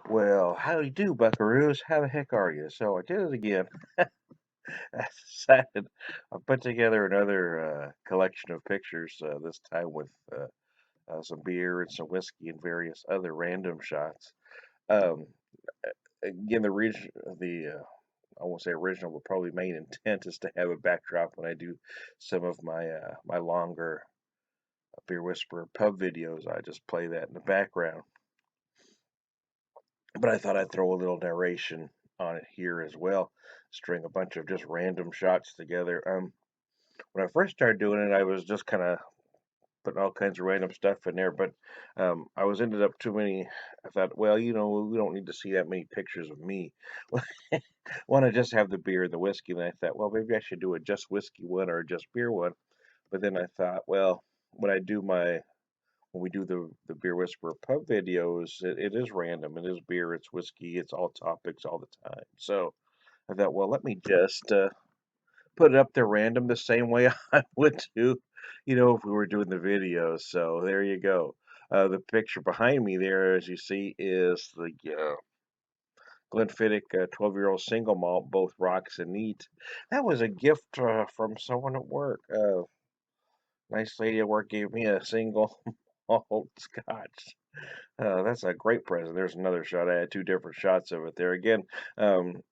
Well, how do you do, buckaroos? How the heck are you? So I did it again. I decided I put together another collection of pictures, this time with some beer and some whiskey and various other random shots. Um, Again, the I won't say original, but probably main intent is to have a backdrop when I do some of my longer Beer Whisperer pub videos. I just play that in the background. But I thought I'd throw a little narration on it here as well, string a bunch of just random shots together. When I first started doing it, I was just kind of putting all kinds of random stuff in there, but I was ended up too many. I thought, well, we don't need to see that many pictures of me. Want to just have the beer and the whiskey? And I thought, well, maybe I should do a just whiskey one or a just beer one. But then I thought, well, when I do my when we do the Beer Whisperer pub videos, it is random. It is beer, it's whiskey, it's all topics all the time. So I thought, well, let me just put it up there random the same way I would do, if we were doing the videos. So there you go. The picture behind me there, as you see, is the Glenfiddich 12-year-old single malt, both rocks and neat. That was a gift from someone at work. Nice lady at work gave me a single malt scotch. That's a great present. There's another shot. I had two different shots of it there. Again, um,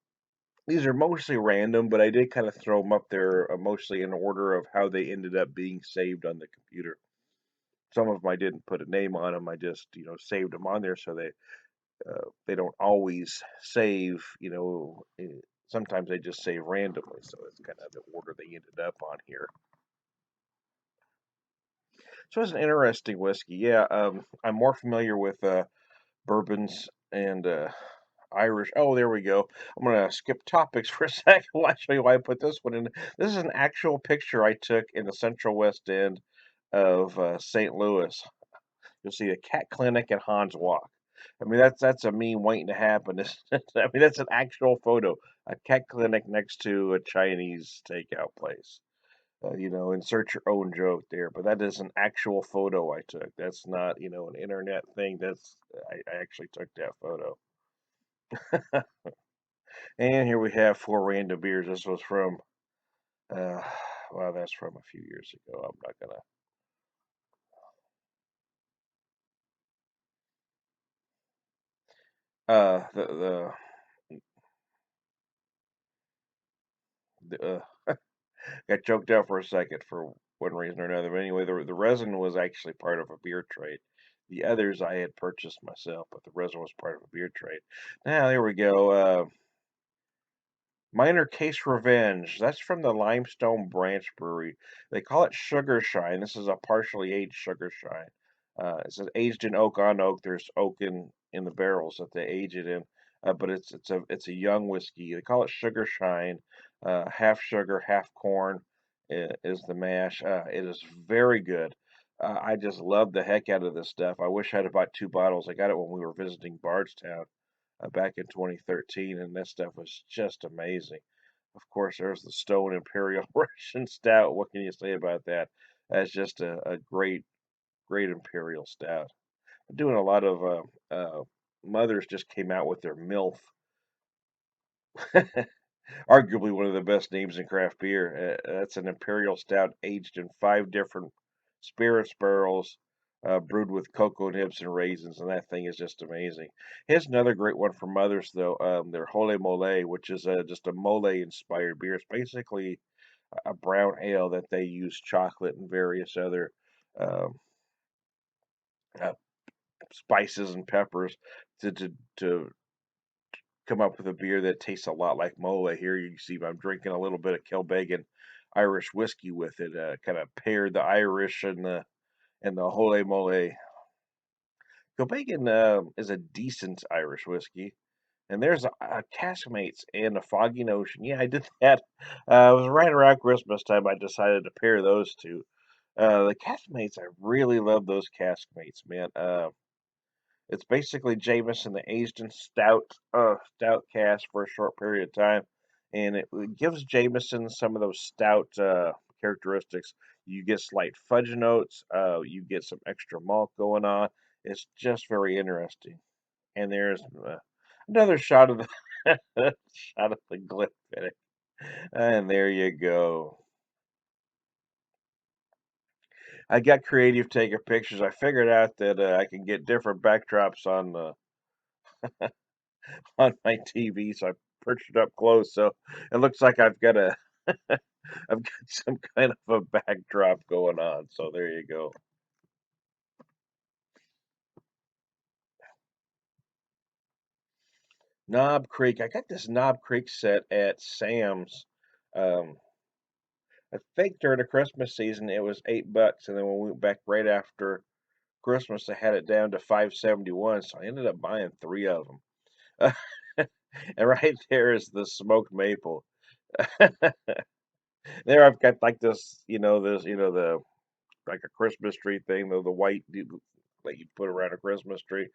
these are mostly random, but I did kind of throw them up there mostly in order of how they ended up being saved on the computer. Some of them I didn't put a name on them. I just, saved them on there so they don't always save. Sometimes they just save randomly, so it's kind of the order they ended up on here. So it's an interesting whiskey. Yeah, I'm more familiar with bourbons and Irish. Oh, there we go. I'm gonna skip topics for a second. I'll show you why I put this one in. This is an actual picture I took in the Central West End of St. Louis. You'll see a cat clinic and Hans Walk. I mean, that's a meme waiting to happen. I mean, that's an actual photo. A cat clinic next to a Chinese takeout place. Insert your own joke there, but that is an actual photo I took. That's not, an internet thing. I actually took that photo. And here we have four random beers. This was from, uh, well, that's from a few years ago. I'm not the got choked out for a second for one reason or another. But anyway, the resin was actually part of a beer trade. The others I had purchased myself, but the resin was part of a beer trade. Now there we go. Minor Case Revenge. That's from the Limestone Branch Brewery. They call it Sugar Shine. This is a partially aged Sugar Shine. It says aged in oak on oak. There's oak in the barrels that they age it in, but it's a young whiskey. They call it Sugar Shine. Half sugar, half corn is the mash. It is very good. I just love the heck out of this stuff. I wish I had bought two bottles. I got it when we were visiting Bardstown back in 2013, and that stuff was just amazing. Of course, there's the Stone Imperial Russian Stout. What can you say about that? That's just a great, great Imperial Stout. I'm doing a lot of mothers just came out with their MILF, arguably one of the best names in craft beer. That's an Imperial Stout aged in five different spirits barrels, brewed with cocoa nibs and raisins, and that thing is just amazing. Here's another great one for mothers, though. Their Hole Mole, which is just a mole inspired beer. It's basically a brown ale that they use chocolate and various other um, uh, spices and peppers to come up with a beer that tastes a lot like mole. Here you see I'm drinking a little bit of Kilbeggan Irish whiskey with it. Kind of paired the Irish and the Hole Mole. Kilbeggan is a decent Irish whiskey. And there's a Caskmates and a Foggy Notion. Yeah, I did that. It was right around Christmas time. I decided to pair those two. The Caskmates, I really love those Caskmates, man. It's basically Jameson, the aged in stout cask for a short period of time, and it gives Jameson some of those stout characteristics. You get slight fudge notes. You get some extra malt going on. It's just very interesting. And there's another shot of the shot of the Glenfiddich. And there you go. I got creative taking pictures. I figured out that I can get different backdrops on on my TV, so I perched it up close. So it looks like I've got some kind of a backdrop going on. So there you go. Knob Creek. I got this Knob Creek set at Sam's. Um, I think during the Christmas season it was $8, and then when we went back right after Christmas, I had it down to 571. So I ended up buying three of them. And right there is the smoked maple. There I've got like the like a Christmas tree thing, the white that you put around a Christmas tree.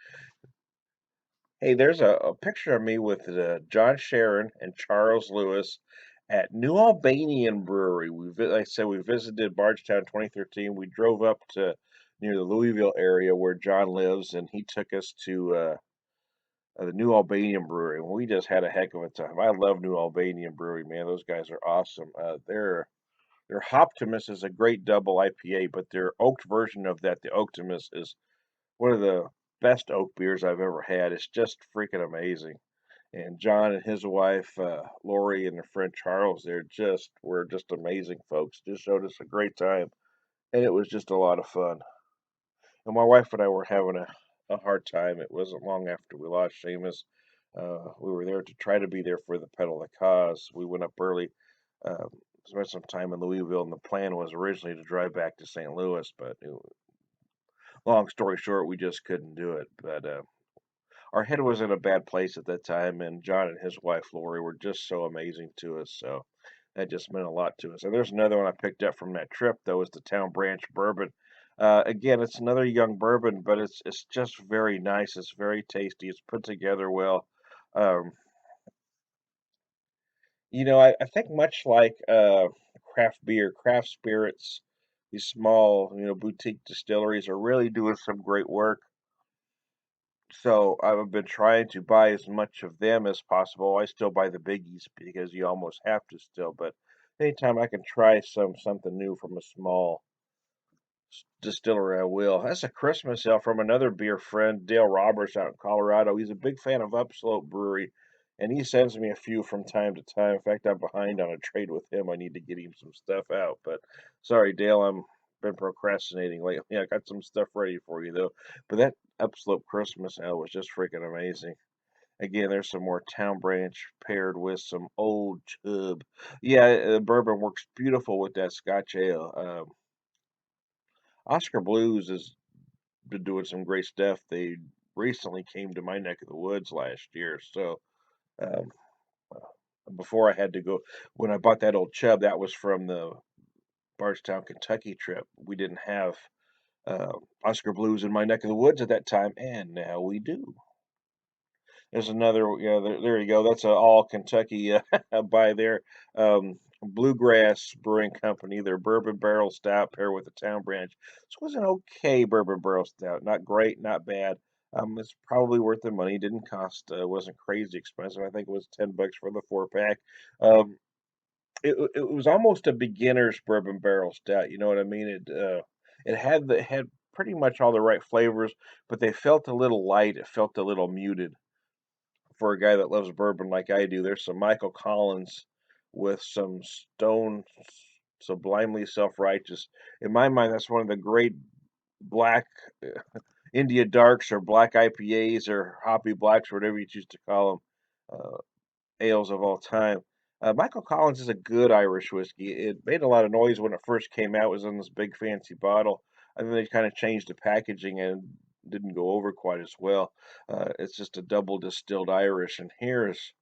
Hey, there's a picture of me with John Sharon and Charles Lewis at New Albanian Brewery. Like I said, we visited Bardstown 2013. We drove up to near the Louisville area where John lives, and he took us to the New Albanian Brewery. And we just had a heck of a time. I love New Albanian Brewery, man. Those guys are awesome. Their Hoptimus is a great double IPA, but their oaked version of that, the Optimus, is one of the best oak beers I've ever had. It's just freaking amazing. And John and his wife, Lori, and their friend Charles, were just amazing folks. Just showed us a great time, and it was just a lot of fun. And my wife and I were having a hard time. It wasn't long after we lost Seamus. We were there to try to be there for the pedal of the cause. We went up early, um, spent some time in Louisville, and the plan was originally to drive back to St. Louis, but long story short, we just couldn't do it. But our head was in a bad place at that time, and John and his wife Lori were just so amazing to us. So that just meant a lot to us. And there's another one I picked up from that trip, though, is the Town Branch Bourbon. Again, it's another young bourbon, but it's just very nice. It's very tasty. It's put together well. Um, I think much like craft beer, craft spirits, these small, boutique distilleries are really doing some great work. So I've been trying to buy as much of them as possible. I still buy the biggies because you almost have to still, but anytime I can try something new from a small distillery, I will. That's a Christmas ale from another beer friend, Dale Roberts out in Colorado. He's a big fan of Upslope Brewery, and he sends me a few from time to time. In fact, I'm behind on a trade with him. I need to get him some stuff out. But sorry, Dale, I'm been procrastinating lately. I got some stuff ready for you though. But that Upslope Christmas ale was just freaking amazing. Again, there's some more Town Branch paired with some Old Chub. Yeah, bourbon works beautiful with that Scotch ale. Oscar Blues has been doing some great stuff. They recently came to my neck of the woods last year. So um, before I had to go, when I bought that old Chub, that was from the Bardstown, Kentucky trip. We didn't have uh, Oscar Blues in my neck of the woods at that time, and now we do. There's another, there you go. That's a all Kentucky by their Bluegrass Brewing Company. Their bourbon barrel stout paired with the Town Branch. This was an okay bourbon barrel stout. Not great, not bad. It's probably worth the money. Didn't cost, wasn't crazy expensive. I think it was $10 for the 4 pack. Um, it was almost a beginner's bourbon barrel stout. You know what I mean? It had pretty much all the right flavors, but they felt a little light. It felt a little muted for a guy that loves bourbon like I do. There's some Michael Collins with some Stone Sublimely Self-Righteous. In my mind, that's one of the great black India Darks or black IPAs or hoppy blacks, or whatever you choose to call them, ales of all time. Michael Collins is a good Irish whiskey. It made a lot of noise when it first came out. It was in this big fancy bottle. I think they kind of changed the packaging and didn't go over quite as well. It's just a double distilled Irish. And here's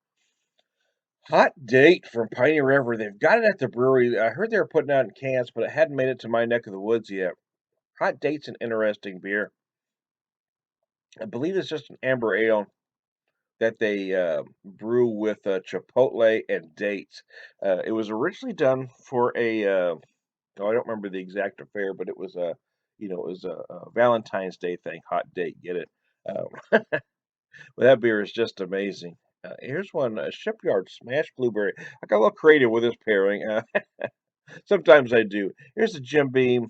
Hot Date from Piney River. They've got it at the brewery. I heard they were putting it out in cans, but it hadn't made it to my neck of the woods yet. Hot Date's an interesting beer. I believe it's just an amber ale that they brew with chipotle and dates. It was originally done for oh, I don't remember the exact affair, but it was it was a Valentine's Day thing. Hot Date, get it? Um, But that beer is just amazing. Here's one, Shipyard Smash Blueberry. I got a little creative with this pairing. Sometimes I do. Here's a Jim Beam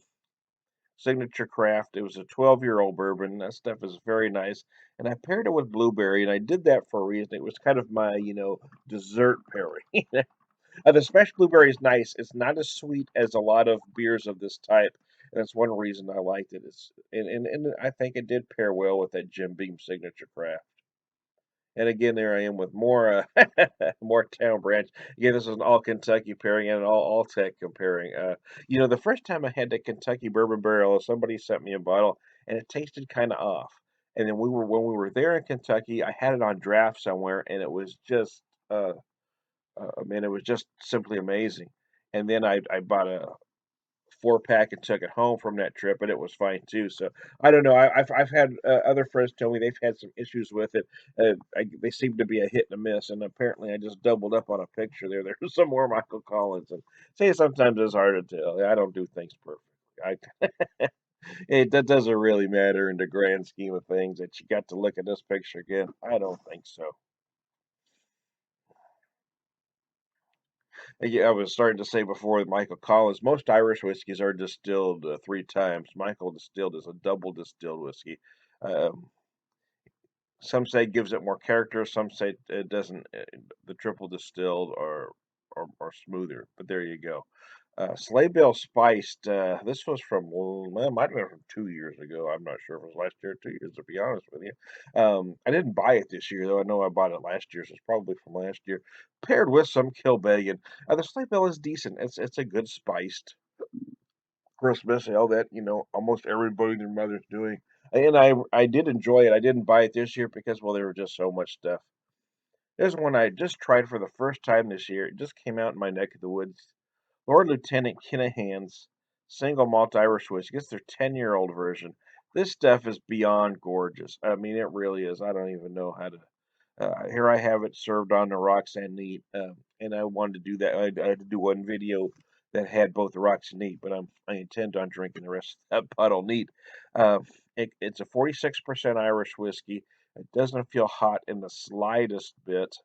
Signature Craft. It was a 12-year-old bourbon. That stuff is very nice. And I paired it with blueberry, and I did that for a reason. It was kind of my, dessert pairing. The Smash Blueberry is nice. It's not as sweet as a lot of beers of this type. And that's one reason I liked it. And I think it did pair well with that Jim Beam Signature Craft. And again, there I am with more more Town Branch. Again, this is an all Kentucky pairing and an all Tech comparing. The first time I had the Kentucky Bourbon Barrel, somebody sent me a bottle, and it tasted kind of off. And then when we were there in Kentucky, I had it on draft somewhere, and it was just, I mean, it was just simply amazing. And then I bought a 4-pack and took it home from that trip, and it was fine too. So I don't know. I've had other friends tell me they've had some issues with it. They seem to be a hit and a miss, and apparently I just doubled up on a picture there. There's some more Michael Collins, and say sometimes it's hard to tell. I don't do things perfectly. That doesn't really matter in the grand scheme of things. That you got to look at this picture again. I don't think so. Yeah, I was starting to say before with Michael Collins, most Irish whiskeys are distilled 3 times. Michael distilled is a double distilled whiskey. Um, some say it gives it more character. Some say it doesn't. The triple distilled are smoother. But there you go. Sleigh Bell Spiced. This was from, well, it might have been from 2 years ago. I'm not sure if it was last year or 2 years, to be honest with you. I didn't buy it this year, though. I know I bought it last year, so it's probably from last year. Paired with some Kilbeggan. The Sleigh Bell is decent. It's a good spiced Christmas ale that, almost everybody and their mother's doing. And I did enjoy it. I didn't buy it this year because, well, there was just so much stuff. There's one I just tried for the first time this year. It just came out in my neck of the woods. Lord Lieutenant Kinna Hands single malt Irish whiskey. It's their 10-year-old version. This stuff is beyond gorgeous. I mean, it really is. I don't even know how to. Here I have it served on the rocks and neat, and I wanted to do that. I had to do one video that had both the rocks and neat, but I intend on drinking the rest of that bottle neat. Uh, it's a 46% Irish whiskey. It doesn't feel hot in the slightest bit.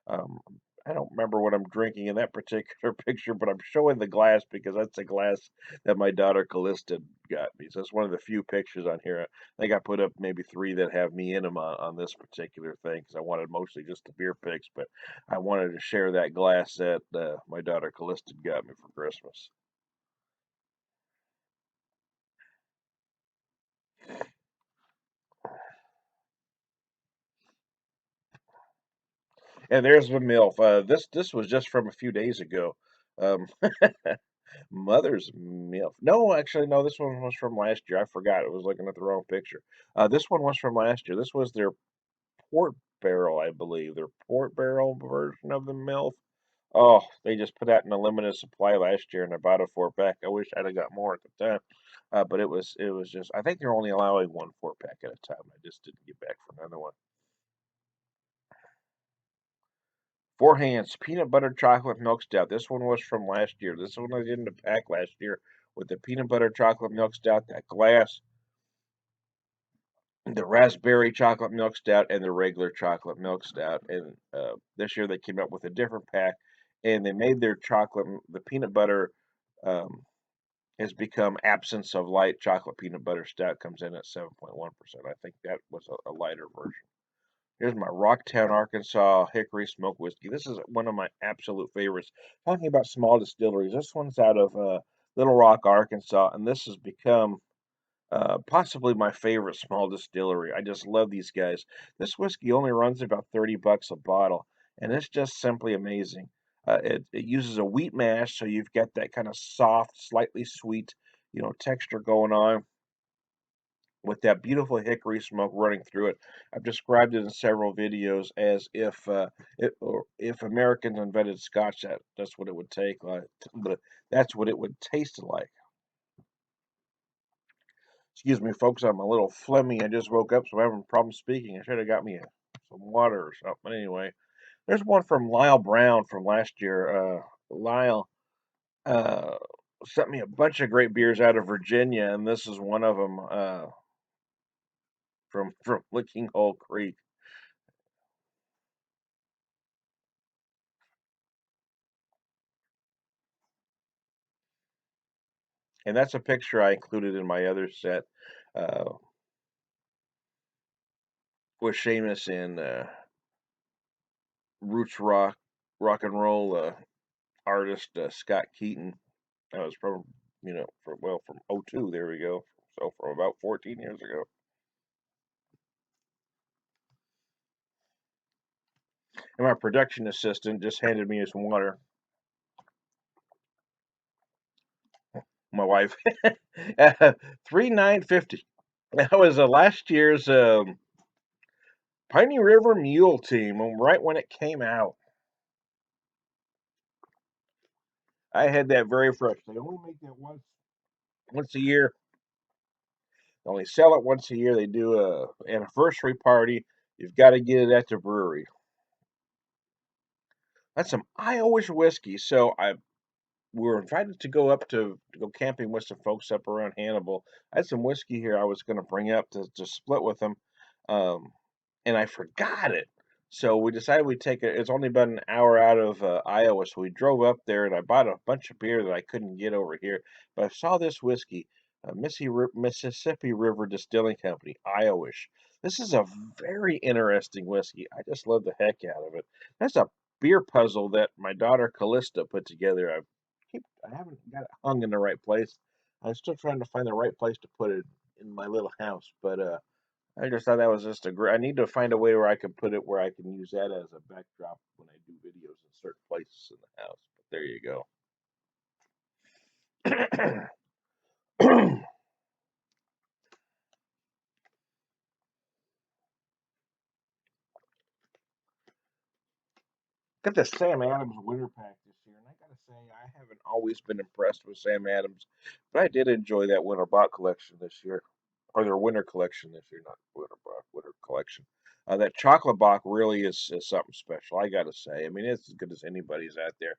Um, I don't remember what I'm drinking in that particular picture, but I'm showing the glass because that's a glass that my daughter Callista got me. So it's one of the few pictures on here. I think I put up maybe 3 that have me in them on this particular thing because I wanted mostly just the beer pics, but I wanted to share that glass that my daughter Callista got me for Christmas. And there's the MILF. This was just from a few days ago. Um, Mother's Milk. No, actually, no. This one was from last year. I forgot. I was looking at the wrong picture. This one was from last year. This was their port barrel, I believe. Their port barrel version of the milk. Oh, they just put that in a limited supply last year, and I bought a 4-pack. I wish I'd have got more at the time, but it was just. I think they're only allowing one 4-pack at a time. I just didn't get back for another one. Four Hands Peanut Butter Chocolate Milk Stout. This one was from last year. This one I did in the pack last year with the peanut butter chocolate milk stout, that glass, the raspberry chocolate milk stout, and the regular chocolate milk stout. And this year they came up with a different pack, and they made their chocolate, the peanut butter um, has become absence of light chocolate peanut butter stout comes in at 7.1%. I think that was a lighter version. Here's my Rocktown, Arkansas Hickory Smoke Whiskey. This is one of my absolute favorites. Talking about small distilleries, this one's out of Little Rock, Arkansas, and this has become possibly my favorite small distillery. I just love these guys. This whiskey only runs about $30 a bottle, and it's just simply amazing. It uses a wheat mash, so you've got that kind of soft, slightly sweet, texture going on with that beautiful hickory smoke running through it. I've described it in several videos as if Americans invented Scotch, that's what it would take like, but that's what it would taste like. Excuse me, folks, I'm a little phlegmy. I just woke up, so I'm having problems speaking. I should have got me some water or something. Anyway, there's one from Lyle Brown from last year. Lyle uh, sent me a bunch of great beers out of Virginia, and this is one of them from Licking Hole Creek. And that's a picture I included in my other set uh, with Seamus and roots rock and roll artist Scott Keaton. That was from from '02. There we go. So from about 14 years ago. And my production assistant just handed me his water. My wife, 3,950. That was last year's Piney River Mule Team, right when it came out. I had that very fresh. They only make that once a year. They only sell it once a year. They do a anniversary party. You've got to get it at the brewery. That's some Irish whiskey. So we were invited to go up to go camping with some folks up around Hannibal. I had some whiskey here I was going to bring up to split with them, um, and I forgot it. So we decided we'd take it. It's only about an hour out of Iowa, so we drove up there, and I bought a bunch of beer that I couldn't get over here. But I saw this whiskey, Mississippi River Distilling Company, Iowish. This is a very interesting whiskey. I just love the heck out of it. That's a beer puzzle that my daughter Callista put together. I haven't got it hung in the right place. I'm still trying to find the right place to put it in my little house, but I just thought that was just a great. I need to find a way where I can put it where I can use that as a backdrop when I do videos in certain places in the house. But there you go. Got the Sam Adams winter pack this year, and I gotta say I haven't always been impressed with Sam Adams, but I did enjoy that winter bot collection this year, or their winter collection this year, not winter bot, winter collection. That chocolate bock really is something special. I gotta say. I mean, it's as good as anybody's out there.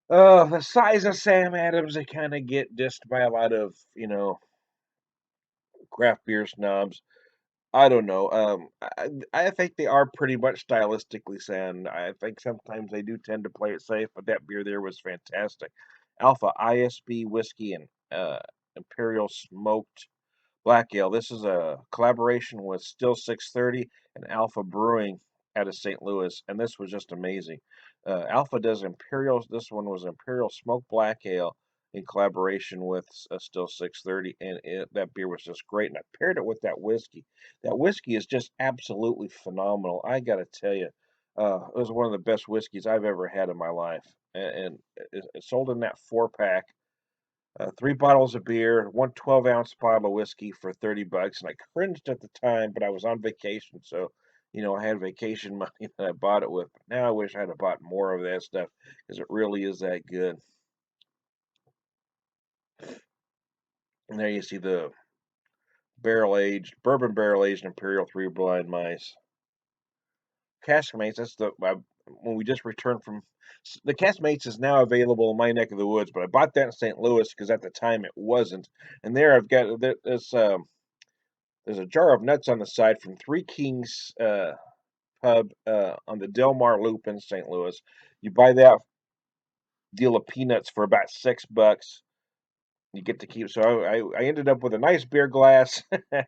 The size of Sam Adams, they kind of get dissed by a lot of craft beer snobs. I don't know. I think they are pretty much stylistically sound. I think sometimes they do tend to play it safe, but that beer there was fantastic. Alpha ISB whiskey and Imperial smoked Black Ale. This is a collaboration with Still 630 and Alpha Brewing out of St. Louis, and this was just amazing. Alpha does Imperial. This one was Imperial Smoked Black Ale in collaboration with Still 630, and that beer was just great. And I paired it with that whiskey. That whiskey is just absolutely phenomenal. I got to tell you, it was one of the best whiskeys I've ever had in my life, and it sold in that 4 pack, 3 bottles of beer, one 12-ounce bottle of whiskey for $30, and I cringed at the time, but I was on vacation, so I had vacation money that I bought it with. But now I wish I'd have bought more of that stuff because it really is that good. And there you see the bourbon barrel aged Imperial Three Blind Mice. Castmates, that's when we just returned from the Castmates is now available in my neck of the woods, but I bought that in St. Louis because at the time it wasn't. And there I've got this. There's a jar of nuts on the side from Three Kings Pub on the Del Mar Loop in St. Louis. You buy that deal of peanuts for about $6. You get to keep. So I ended up with a nice beer glass and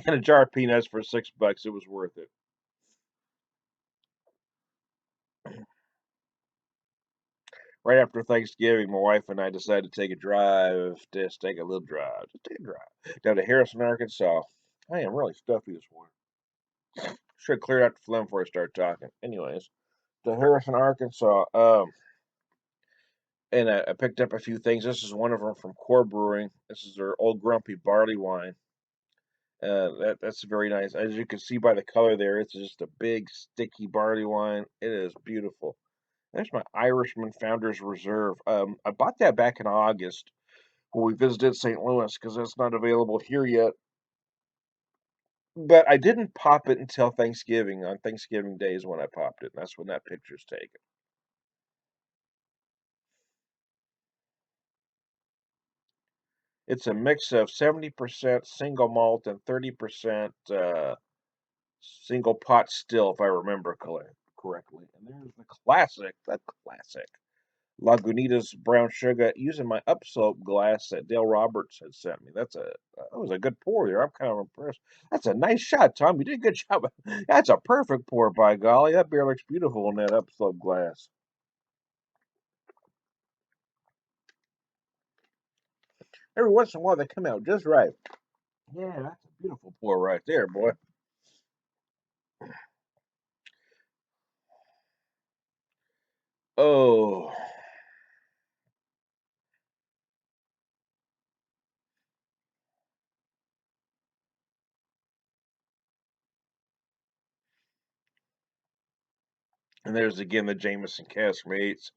a jar of peanuts for $6. It was worth it. Right after Thanksgiving, my wife and I decided to take a drive. Just take a little drive. Just take a drive down to Harrison, Arkansas. I am really stuffy this morning. Should clear out the phlegm before I start talking. Anyways, to Harrison, Arkansas. And I picked up a few things. This is one of them from Core Brewing. This is their Old Grumpy barley wine. That's very nice. As you can see by the color there, it's just a big sticky barley wine. It is beautiful. There's my Irishman Founders Reserve. I bought that back in August when we visited St. Louis because it's not available here yet. But I didn't pop it until Thanksgiving. On Thanksgiving Day is when I popped it. And that's when that picture's taken. It's a mix of 70% single malt and 30% single pot still, if I remember correctly. And there's the classic, Lagunitas brown sugar using my upslope glass that Dale Roberts had sent me. That was a good pour there. I'm kind of impressed. That's a nice shot, Tom. You did a good job. That's a perfect pour, by golly. That beer looks beautiful in that upslope glass. Every once in a while they come out just right. Yeah, that's a beautiful pour right there, boy. Oh, and there's again the Jameson Caskmates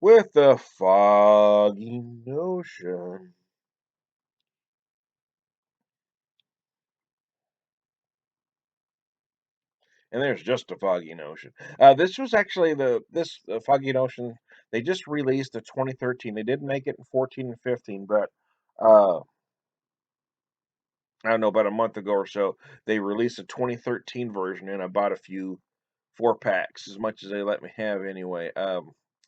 with the foggy notion. And there's just a foggy notion. This was actually the foggy notion. They just released the 2013. They didn't make it in 14 and 15, but uh, I don't know, about a month ago or so, they released a 2013 version, and I bought a few 4 packs, as much as they let me have anyway.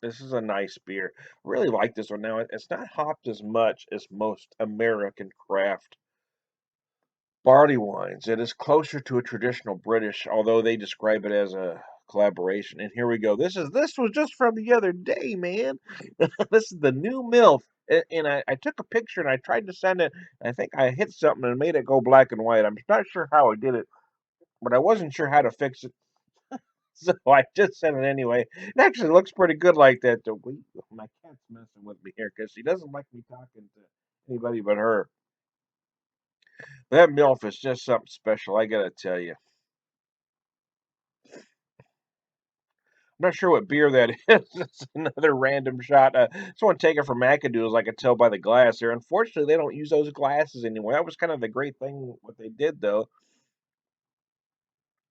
This is a nice beer. Really like this one. Now it's not hopped as much as most American craft barley wines. It is closer to a traditional British, although they describe it as a collaboration. And here we go. This was just from the other day, man. This is the new MILF. And I took a picture and I tried to send it. I think I hit something and made it go black and white. I'm not sure how I did it, but I wasn't sure how to fix it. So I just sent it anyway. It actually looks pretty good like that. Though. My cat's messing with me here because she doesn't like me talking to anybody but her. That MILF is just something special, I gotta tell you. I'm not sure what beer that is. It's another random shot. Someone taken from Macados, I could tell by the glass there. Unfortunately, they don't use those glasses anymore. That was kind of the great thing. What they did though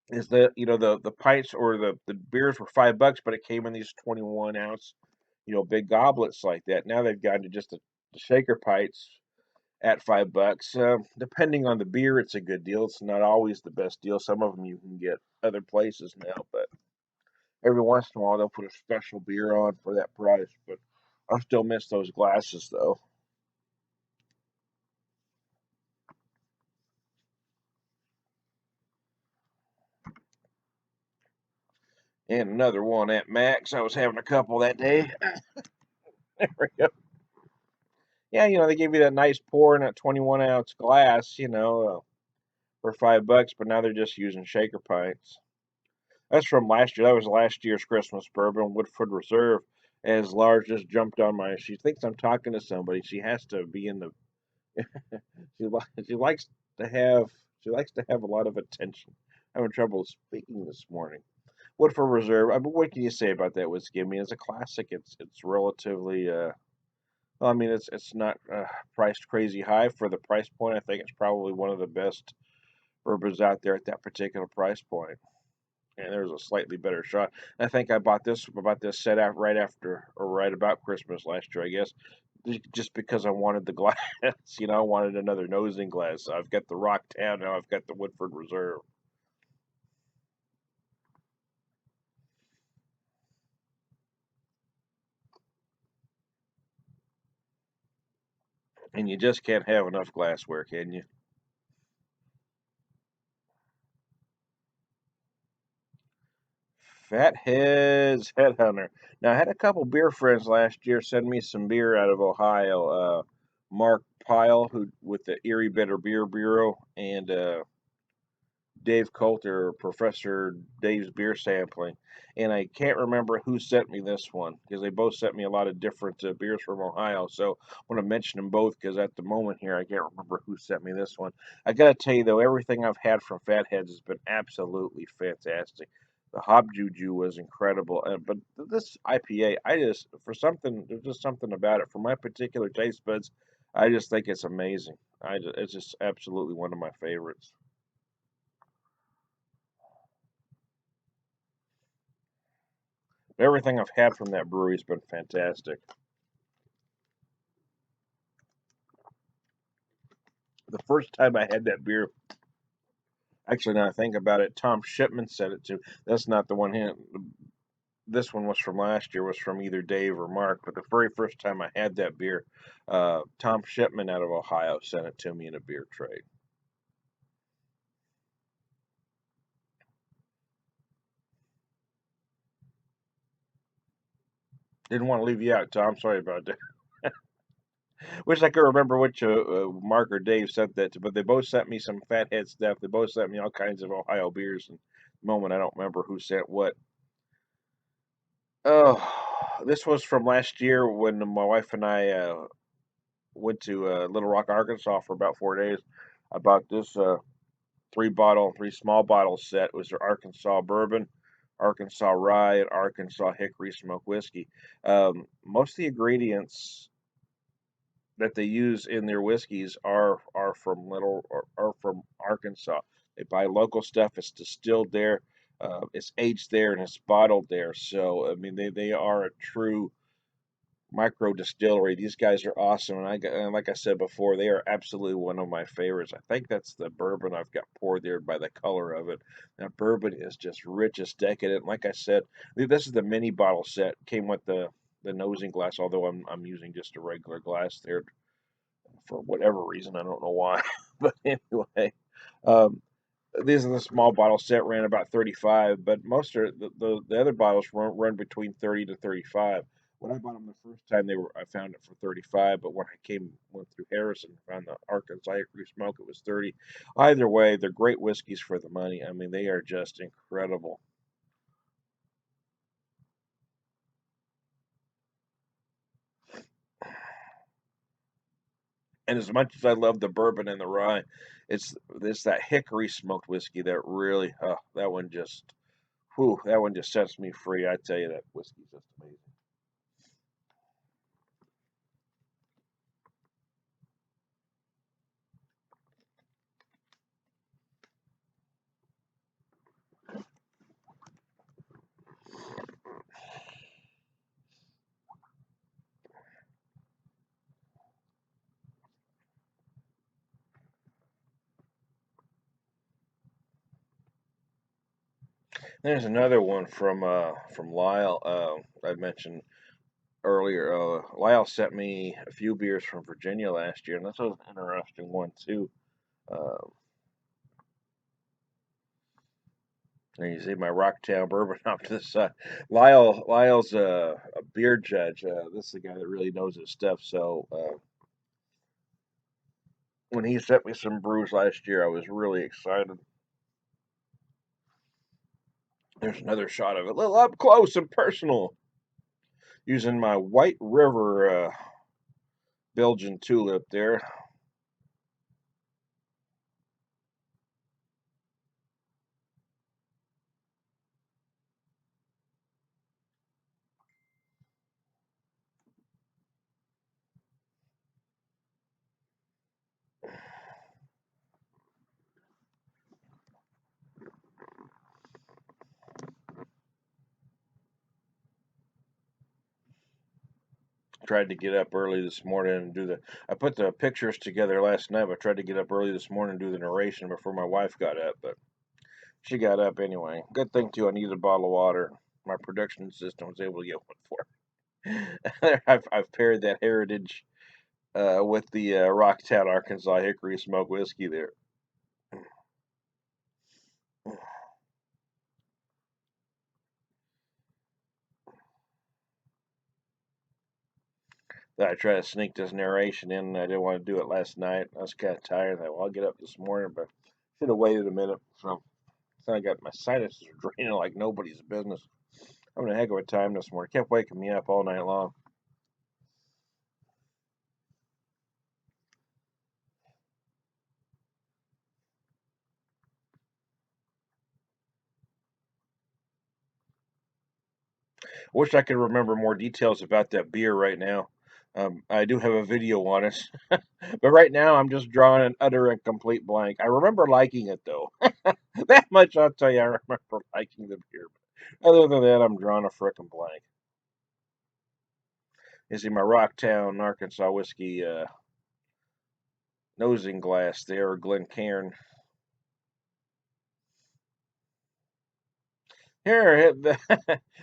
is that the pints or the beers were $5, but it came in these 21 ounce big goblets like that. Now they've gone to just the shaker pints at $5. Depending on the beer, it's a good deal. It's not always the best deal. Some of them you can get other places now, but every once in a while they'll put a special beer on for that price. But I still miss those glasses though. And another one at Max. I was having a couple that day. There we go. Yeah, they give you that nice pour in that 21 ounce glass, for $5, but now they're just using shaker pints. That's from last year. That was last year's Christmas bourbon, Woodford Reserve. As Lars just jumped on my, she thinks I'm talking to somebody. She has to be in the. She likes to have a lot of attention. Having trouble speaking this morning. Woodford Reserve. I mean, what can you say about that whiskey? I mean, it's a classic. It's relatively. Well, I mean, it's not priced crazy high for the price point. I think it's probably one of the best bourbons out there at that particular price point. And there's a slightly better shot. I think I bought this set out right after or right about Christmas last year, I guess, just because I wanted the glass. I wanted another nosing glass. So I've got the Rocktown now. I've got the Woodford Reserve, and you just can't have enough glassware, can you? Fatheads Headhunter. Now I had a couple beer friends last year send me some beer out of Ohio. Mark Pyle, who with the Erie Better Beer Bureau, and Dave Coulter, Professor Dave's Beer Sampling. And I can't remember who sent me this one because they both sent me a lot of different beers from Ohio. So I want to mention them both because at the moment here, I can't remember who sent me this one. I got to tell you, though, everything I've had from Fatheads has been absolutely fantastic. The hop juju was incredible. But this IPA, there's just something about it. For my particular taste buds, I just think it's amazing. It's just absolutely one of my favorites. Everything I've had from that brewery has been fantastic. The first time I had that beer, actually, now I think about it, Tom Shipman said it too. That's not the one. this one was from last year, was from either Dave or Mark, but the very first time I had that beer, Tom Shipman out of Ohio sent it to me in a beer trade. Didn't want to leave you out, Tom. Sorry about that. Wish I could remember which Mark or Dave sent that to, but they both sent me some Fathead stuff. They both sent me all kinds of Ohio beers. And the moment I don't remember who sent what. Oh, this was from last year when my wife and I went to Little Rock, Arkansas for about 4 days. I bought this three small bottle set. It was their Arkansas bourbon, Arkansas rye, and Arkansas hickory smoked whiskey. Most of the ingredients that they use in their whiskeys are from are from Arkansas. They buy local stuff. It's distilled there. It's aged there and it's bottled there. So I mean, they are a true micro distillery. These guys are awesome, and like I said before, they are absolutely one of my favorites. I think that's the bourbon I've got poured there by the color of it. That bourbon is just rich, it's decadent. Like I said, this is the mini bottle set. Came with the nosing glass, although I'm using just a regular glass there for whatever reason. I don't know why, but anyway, um, these are the small bottle set ran about 35, but most are the other bottles run between 30 to 35. When I bought them the first time, I found it for 35, but when I went through Harrison and found the Arkansas Hickory Smoke, it was 30. Either way, they're great whiskeys for the money. I mean, they are just incredible. And as much as I love the bourbon and the rye, it's that hickory smoked whiskey that really, that one just, whew, that one just sets me free. I tell you, that whiskey's just amazing. There's another one from Lyle. I mentioned earlier. Lyle sent me a few beers from Virginia last year, and this was an interesting one too. Uh, and you see my Rocktown bourbon off to the side. Lyle's a beer judge. This is the guy that really knows his stuff. So when he sent me some brews last year, I was really excited. There's another shot of it, a little up close and personal, using my White River Belgian tulip there. Tried to get up early this morning and do the. I put the pictures together last night, but tried to get up early this morning and do the narration before my wife got up, but she got up anyway. Good thing too. I needed a bottle of water. My production system was able to get one for me. I've paired that Heritage with the Rocktown, Arkansas Hickory Smoke whiskey there. I tried to sneak this narration in. And I didn't want to do it last night. I was kind of tired. I thought, well, I'll get up this morning, but should have waited a minute. So I got my sinuses are draining like nobody's business. I'm having a heck of a time this morning. Kept waking me up all night long. Wish I could remember more details about that beer right now. I do have a video on it, but right now I'm just drawing an utter and complete blank. I remember liking it though. That much I'll tell you. I remember liking the beer. Other than that, I'm drawing a frickin' blank. You see my Rocktown, Arkansas whiskey nosing glass there, Glencairn. Here,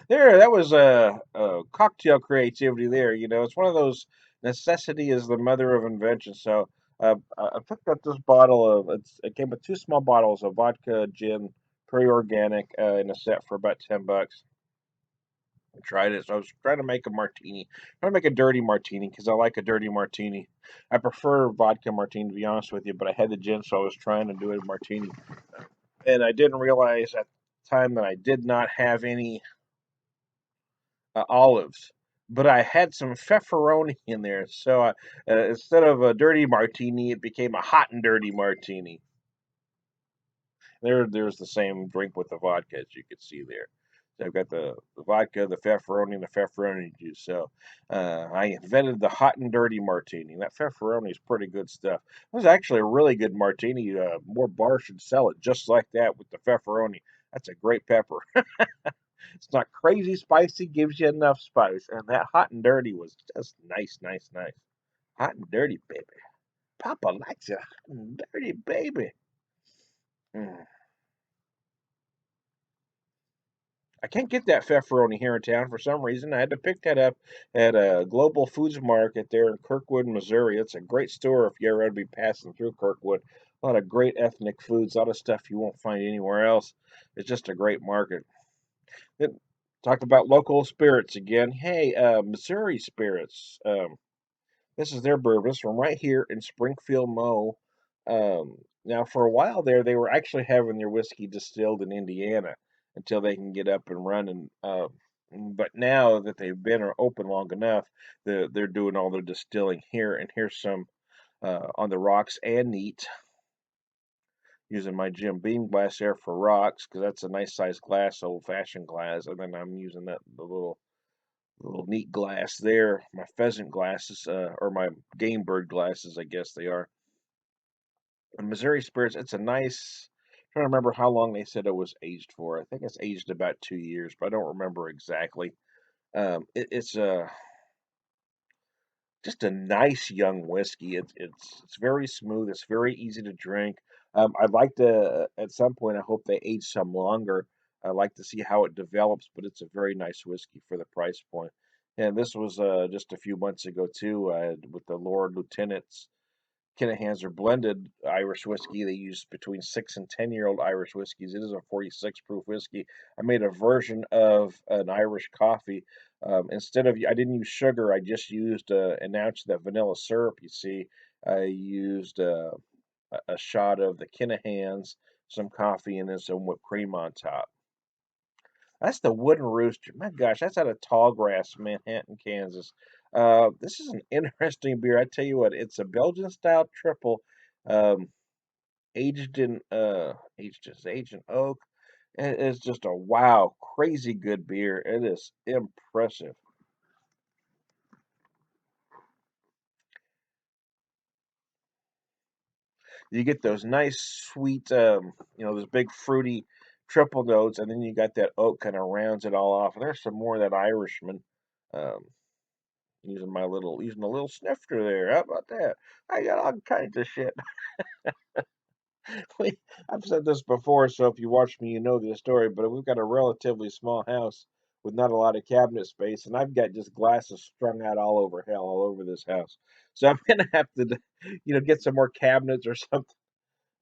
there, that was a cocktail creativity there. You know, it's one of those necessity is the mother of invention. So I picked up this bottle of it came with two small bottles of vodka gin, pretty organic, in a set for about $10. I tried it. So I was trying to make a martini. Trying to make a dirty martini because I like a dirty martini. I prefer vodka martini to be honest with you, but I had the gin, so I was trying to do a martini, and I didn't realize at the time that I did not have any olives, but I had some pepperoni in there. So instead of a dirty martini, it became a hot and dirty martini. There's the same drink with the vodka as you can see there. So I've got the vodka, the pepperoni, and the pepperoni juice. So I invented the hot and dirty martini. That pepperoni is pretty good stuff. It was actually a really good martini. More bars should sell it just like that with the pepperoni. That's a great pepper. It's not crazy spicy, gives you enough spice. And that hot and dirty was just nice, nice, nice. Hot and dirty, baby. Papa likes it hot and dirty, baby. Mm. I can't get that pepperoni here in town for some reason. I had to pick that up at a Global Foods Market there in Kirkwood, Missouri. It's a great store if you ever to be passing through Kirkwood. A lot of great ethnic foods, a lot of stuff you won't find anywhere else. It's just a great market. Then talked about local spirits again. Hey, Missouri Spirits. This is their bourbon. It's from right here in Springfield, Mo. Now, for a while there, they were actually having their whiskey distilled in Indiana until they can get up and running. But now that they've been open long enough, they're doing all their distilling here. And here's some on the rocks and neat, using my Jim Beam glass there for rocks because that's a nice sized glass, old fashioned glass. And then I'm using the little neat glass there, my pheasant glasses, or my game bird glasses, I guess they are. And Missouri Spirits, it's a nice. I'm trying to remember how long they said it was aged for. I think it's aged about 2 years, but I don't remember exactly. It's just a nice young whiskey. It's very smooth. It's very easy to drink. I'd like to at some point. I hope they age some longer. I'd like to see how it develops, but it's a very nice whiskey for the price point. And this was just a few months ago too, with the Lord Lieutenant's Kinna Hands are blended Irish whiskey. They use between 6 and 10-year-old Irish whiskeys. It is a 46 proof whiskey. I made a version of an Irish coffee. Instead of, I didn't use sugar. I just used an ounce of that vanilla syrup. You see, I used a shot of the Kinna Hands, some coffee, and then some whipped cream on top. That's the Wooden Rooster. My gosh, that's out of Tallgrass, Manhattan, Kansas. This is an interesting beer. I tell you what, it's a Belgian style triple, um, aged in oak. It is just a wow, crazy good beer. It is impressive. You get those nice sweet, those big fruity triple notes, and then you got that oak kind of rounds it all off. And there's some more of that Irishman. Um, using a little snifter there. How about that? I got all kinds of shit. I've said this before, so if you watch me, you know the story. But we've got a relatively small house with not a lot of cabinet space, and I've got just glasses strung out all over hell, all over this house. So I'm gonna have to, get some more cabinets or something,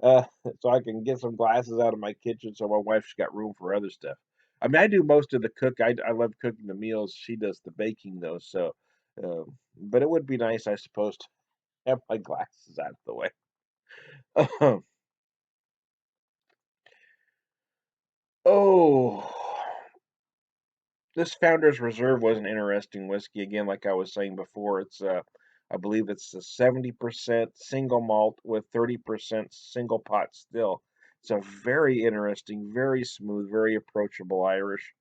uh, so I can get some glasses out of my kitchen, so my wife's got room for other stuff. I mean, I do most of the cook. I love cooking the meals. She does the baking though. So, but it would be nice, I suppose, to have my glasses out of the way. Oh, this Founder's Reserve was an interesting whiskey. Again, like I was saying before, I believe it's a 70% single malt with 30% single pot still. It's a very interesting, very smooth, very approachable Irish.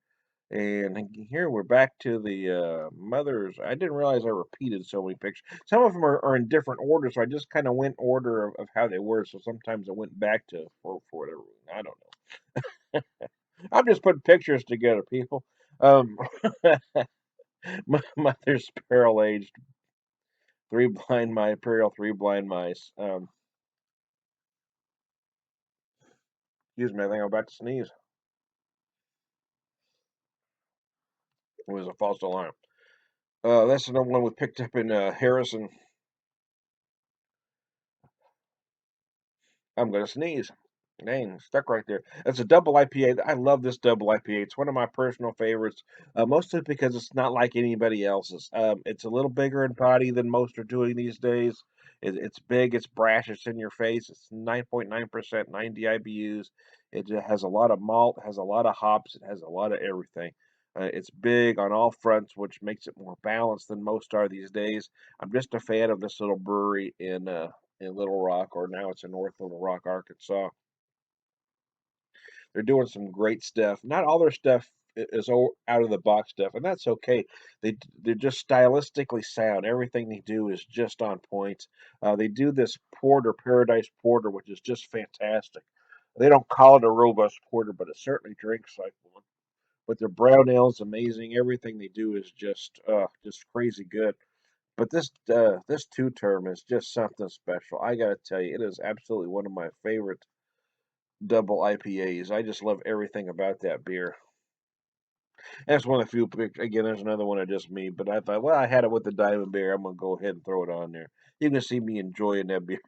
And here we're back to the mothers. I didn't realize I repeated so many pictures. Some of them are in different order, so I just kind of went order of how they were. So sometimes I went back to for whatever reason. I don't know. I'm just putting pictures together, people. Um, mother's barrel aged three blind mice, imperial three blind mice. Excuse me, I think I'm about to sneeze. It was a false alarm. That's another one we picked up in Harrison. I'm gonna sneeze. Dang, stuck right there. It's a double IPA. I love this double IPA. It's one of my personal favorites, mostly because it's not like anybody else's. It's a little bigger in body than most are doing these days. It's big, it's brash, it's in your face. It's 9.9%, 90 IBUs. It has a lot of malt, has a lot of hops, it has a lot of everything. It's big on all fronts, which makes it more balanced than most are these days. I'm just a fan of this little brewery in Little Rock, or now it's in North Little Rock, Arkansas. They're doing some great stuff. Not all their stuff is out of the box stuff, and that's okay. They're just stylistically sound. Everything they do is just on point. They do this porter, Paradise Porter, which is just fantastic. They don't call it a robust porter, but it certainly drinks like one. But their brown ale is amazing. Everything they do is just crazy good. But this two term is just something special. I gotta tell you, it is absolutely one of my favorite double IPAs. I just love everything about that beer. That's one of the few. Again, there's another one of just me, but I thought, well, I had it with the Diamond Bear. I'm gonna go ahead and throw it on there. You can see me enjoying that beer.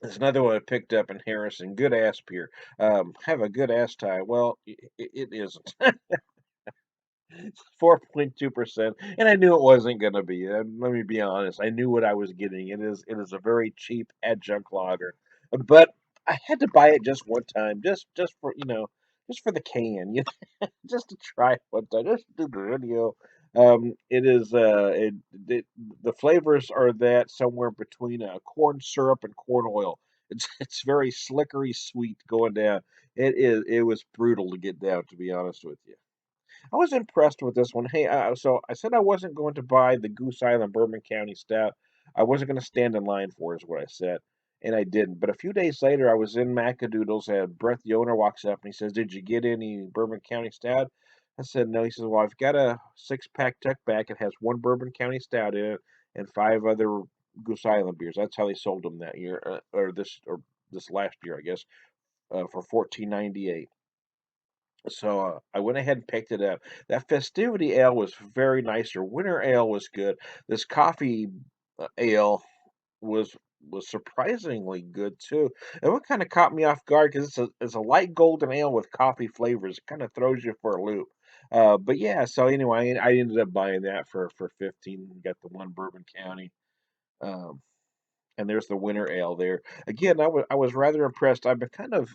There's another one I picked up in Harrison. Good ass beer. Have a good ass time. Well, it isn't. 4.2%, and I knew it wasn't going to be. Let me be honest. I knew what I was getting. It is a very cheap adjunct lager, but I had to buy it just one time, just for just for the can, just to try it one time, just to do the video. It is it the flavors are that somewhere between corn syrup and corn oil. It's very slickery sweet going down. It was brutal to get down, to be honest with you. I was impressed with this one. Hey, so I said I wasn't going to buy the Goose Island Bourbon County Stout. I wasn't going to stand in line for it, is what I said, and I didn't. But a few days later, I was in Macadoodles, and Brett, the owner, walks up and he says, "Did you get any Bourbon County Stout?" I said, "No." He says, "Well, I've got a 6-pack tuck back. It has one Bourbon County Stout in it and 5 other Goose Island beers." That's how they sold them that year, or this last year, I guess, for 14.98. So I went ahead and picked it up. That festivity ale was very nice. Their winter ale was good. This coffee ale was was surprisingly good too. And what kind of caught me off guard because it's a light golden ale with coffee flavors. It kind of throws you for a loop. But yeah, so anyway, I ended up buying that for 15. Got the one Bourbon County. Um, and there's the winter ale there. Again, I was rather impressed. I've been kind of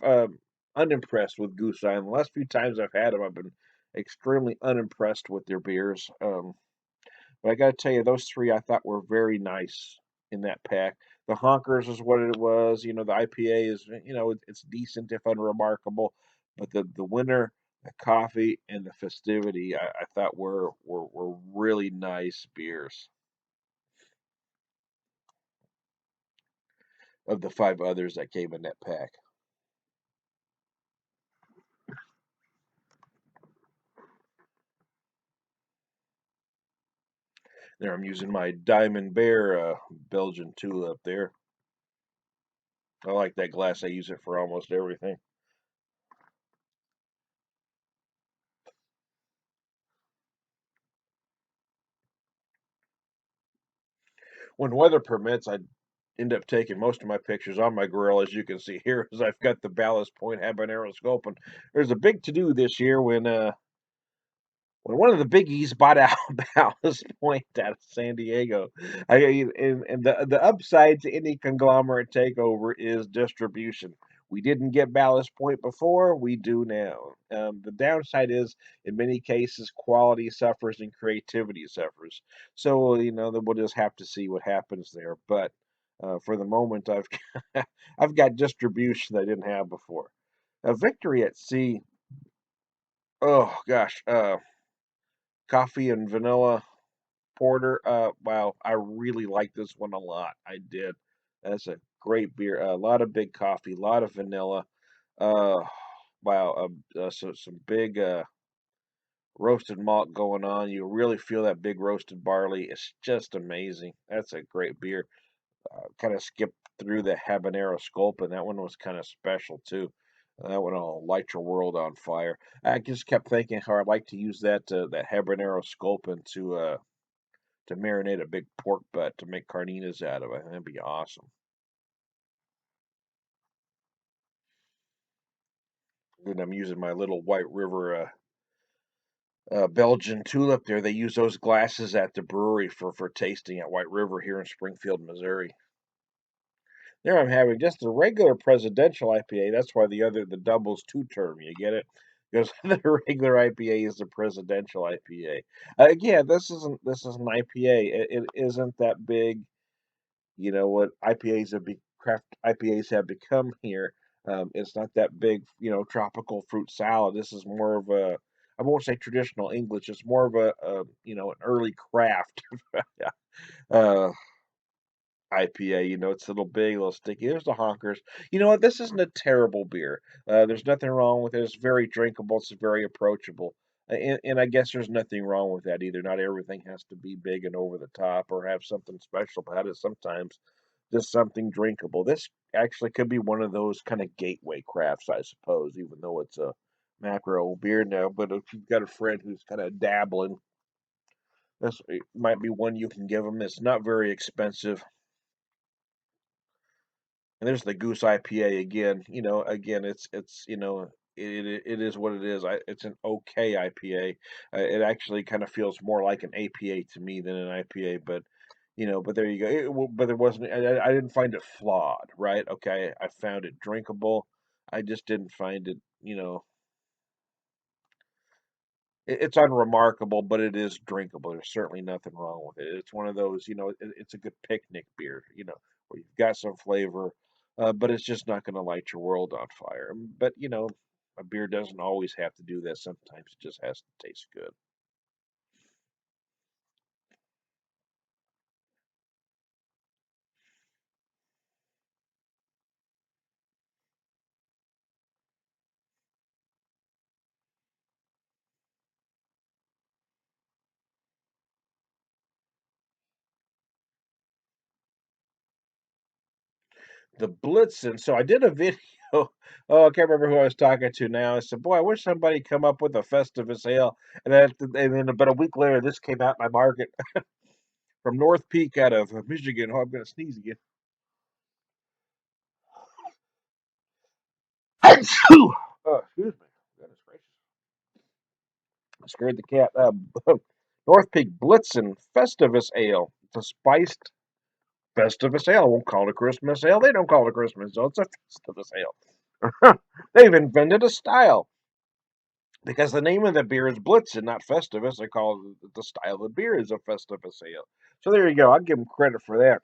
unimpressed with Goose Island. The last few times I've had them, I've been extremely unimpressed with their beers. But I got to tell you, those three I thought were very nice in that pack. The Honkers is what it was. The IPA is, it's decent if unremarkable. But the winter, the coffee, and the festivity, I thought were really nice beers of the 5 others that came in that pack. There, I'm using my Diamond Bear Belgian tulip there. I like that glass. I use it for almost everything. When weather permits, I end up taking most of my pictures on my grill, as you can see here, as I've got the Ballast Point habanero scope. And there's a big to do this year when one of the biggies bought out Ballast Point out of San Diego. And the upside to any conglomerate takeover is distribution. We didn't get Ballast Point before, we do now. The downside is, in many cases, quality suffers and creativity suffers. So, then we'll just have to see what happens there. But for the moment, I've got distribution I didn't have before. A victory at sea. Oh gosh, coffee and vanilla porter. Wow, I really like this one a lot. I did. That's a great beer. A lot of big coffee, a lot of vanilla. Uh, wow. So some big roasted malt going on. You really feel that big roasted barley. It's just amazing. That's a great beer. Kind of skipped through the habanero sculpin. That one was kind of special too. That one will light your world on fire. I just kept thinking how I'd like to use that habanero sculpin to marinate a big pork butt to make carnitas out of it. That'd be awesome. Then I'm using my little White River Belgian tulip there. They use those glasses at the brewery for tasting at White River here in Springfield, Missouri. There I'm having just a regular presidential IPA. That's why the double's two term. You get it? Because the regular IPA is the presidential IPA. Again, this is an IPA. It isn't that big. You know what craft IPAs have become here. It's not that big. Tropical fruit salad. This is more of a I won't say traditional English. It's more of an early craft. uh, IPA. It's a little big, a little sticky. There's the honkers. You know what? This isn't a terrible beer. There's nothing wrong with it. It's very drinkable. It's very approachable. And I guess there's nothing wrong with that either. Not everything has to be big and over the top or have something special about it. Sometimes just something drinkable. This actually could be one of those kind of gateway crafts, I suppose, even though it's a macro beer now. But if you've got a friend who's kind of dabbling, this might be one you can give them. It's not very expensive. And there's the Goose IPA again. Again, it is what it is. It's an okay IPA. It actually kind of feels more like an APA to me than an IPA, but there you go. But there wasn't. I didn't find it flawed, right? Okay, I found it drinkable. I just didn't find it. It's unremarkable, but it is drinkable. There's certainly nothing wrong with it. It's one of those, it's a good picnic beer, where you've got some flavor, but it's just not going to light your world on fire. But, a beer doesn't always have to do that. Sometimes it just has to taste good. The Blitzen. So I did a video. Oh, I can't remember who I was talking to now. I said, "Boy, I wish somebody come up with a Festivus Ale." And then about a week later, this came out in my market from North Peak out of Michigan. Oh, I'm going to sneeze again. Oh, excuse me. Goodness gracious. I scared the cat. North Peak Blitzen Festivus Ale. It's a spiced Festivus Ale. I won't call it a Christmas ale. They don't call it a Christmas ale. It's a Festivus ale. They've invented a style because the name of the beer is Blitzen, not Festivus. They call the style of the beer is a Festivus ale. So there you go. I'll give them credit for that.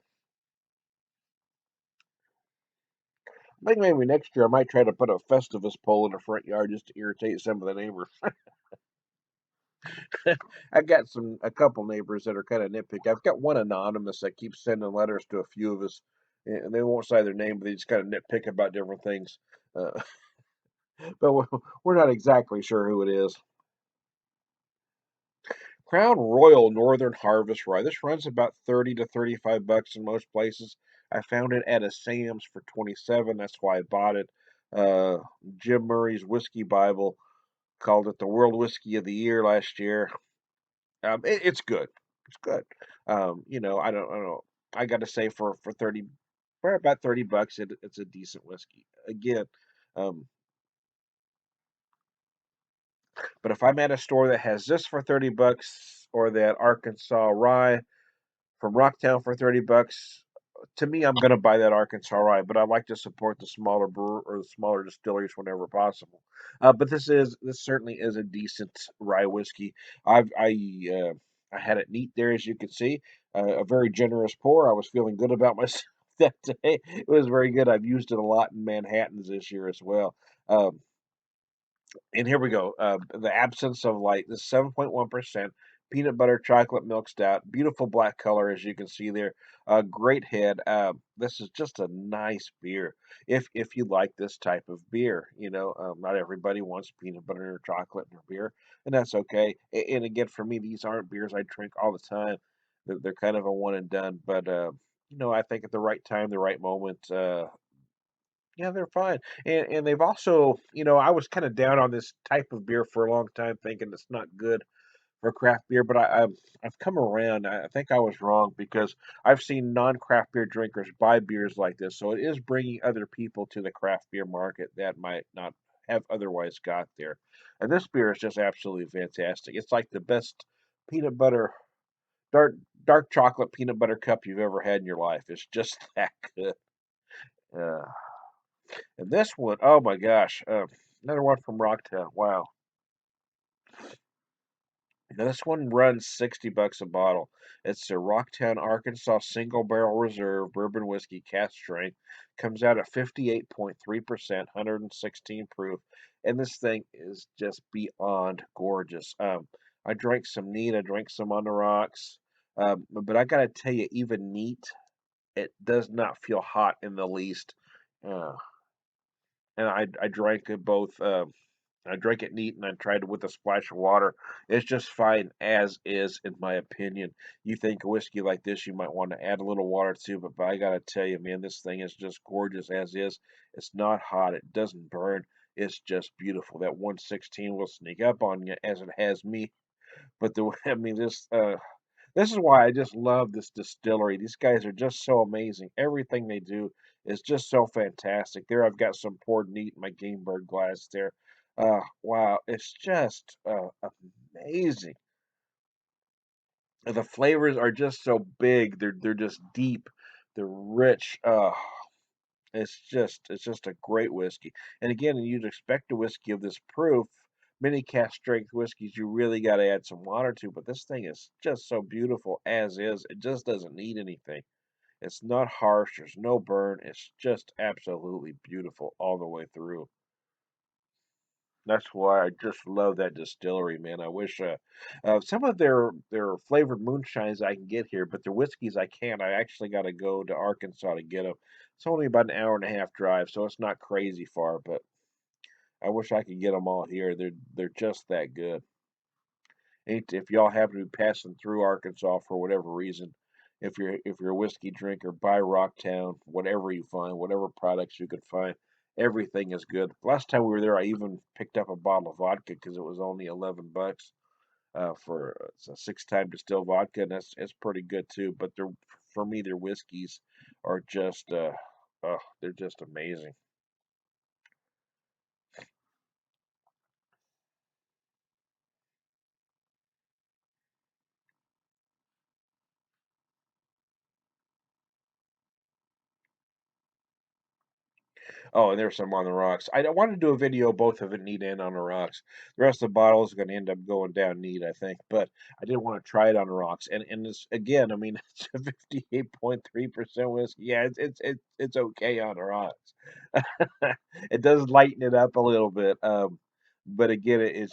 I think maybe next year I might try to put a Festivus pole in the front yard just to irritate some of the neighbors. I got a couple neighbors that are kind of nitpicky. I've got one anonymous that keeps sending letters to a few of us, and they won't say their name, but they just kind of nitpick about different things. Uh, but we're not exactly sure who it is. Crown Royal Northern Harvest Rye. This runs about 30 to 35 bucks in most places. I found it at a Sam's for 27. That's why I bought it. Uh, Jim Murray's Whiskey Bible called it the World Whiskey of the Year last year. It's good. It's good. I don't know. I got to say for about 30 bucks, it's a decent whiskey. Again, um, but if I'm at a store that has this for 30 bucks or that Arkansas rye from Rocktown for 30 bucks, to me, I'm going to buy that Arkansas rye, but I like to support the smaller brewer or the smaller distilleries whenever possible. But this certainly is a decent rye whiskey. I had it neat there, as you can see, a very generous pour. I was feeling good about myself that day. It was very good. I've used it a lot in Manhattans this year as well. Um, and here we go. The absence of light. This 7.1% peanut butter chocolate milk stout. Beautiful black color, as you can see there. Great head. This is just a nice beer. If you like this type of beer, not everybody wants peanut butter or chocolate in their beer, and that's okay. And again, for me, these aren't beers I drink all the time. They're kind of a one and done. But I think at the right time, the right moment, yeah, they're fine. And they've also, I was kind of down on this type of beer for a long time, thinking it's not good for craft beer, but I've come around. I think I was wrong because I've seen non-craft beer drinkers buy beers like this, so it is bringing other people to the craft beer market that might not have otherwise got there. And this beer is just absolutely fantastic. It's like the best peanut butter dark dark chocolate peanut butter cup you've ever had in your life. It's just that good. Uh, and this one, oh my gosh, another one from Rocktown. Wow. Now this one runs $60 a bottle. It's a Rocktown, Arkansas single barrel reserve bourbon whiskey cast strength. Comes out at 58.3%, 116 proof, and this thing is just beyond gorgeous. I drank some neat, I drank some on the rocks, but I gotta tell you, even neat, it does not feel hot in the least. Uh, and I drank it both. I drank it neat and I tried it with a splash of water. It's just fine as is, in my opinion. You think a whiskey like this, you might want to add a little water to, but I gotta tell you, man, this thing is just gorgeous as is. It's not hot. It doesn't burn. It's just beautiful. That 116 will sneak up on you as it has me. But I mean, this is why I just love this distillery. These guys are just so amazing. Everything they do is just so fantastic. There, I've got some poured neat in my Gamebird glass there. Wow, it's just amazing. The flavors are just so big. They're just deep. They're rich. It's just a great whiskey. And again, you'd expect a whiskey of this proof. Many cask strength whiskeys, you really got to add some water to, but this thing is just so beautiful as is. It just doesn't need anything. It's not harsh. There's no burn. It's just absolutely beautiful all the way through. That's why I just love that distillery, man. I wish some of their flavored moonshines I can get here, but their whiskeys I can't. I actually got to go to Arkansas to get them. It's only about an hour and a half drive, so it's not crazy far. But I wish I could get them all here. They're just that good. If y'all happen to be passing through Arkansas for whatever reason, if you're a whiskey drinker, buy Rocktown, whatever you find, whatever products you could find, everything is good. Last time we were there, I even picked up a bottle of vodka because it was only $11 for it's a six-time distilled vodka, and it's pretty good too. But for me, their whiskeys are just oh, they're just amazing. Oh, and there's some on the rocks. I wanted to do a video both of it neat and on the rocks. The rest of the bottle is going to end up going down neat, I think. But I did want to try it on the rocks. And it's again, I mean, it's a 58.3% whiskey. Yeah, it's okay on the rocks. It does lighten it up a little bit. But again, it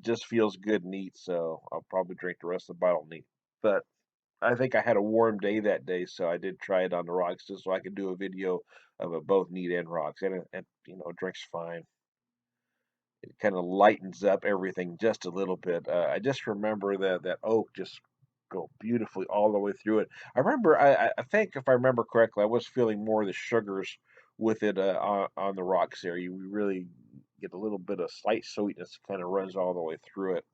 just feels good neat. So I'll probably drink the rest of the bottle neat. But I think I had a warm day that day, so I did try it on the rocks just so I could do a video of it both neat and rocks, and it drinks fine. It kind of lightens up everything just a little bit. I just remember that oak just go beautifully all the way through it. I remember, I think if I remember correctly, I was feeling more of the sugars with it on the rocks there. You really get a little bit of slight sweetness, kind of runs all the way through it.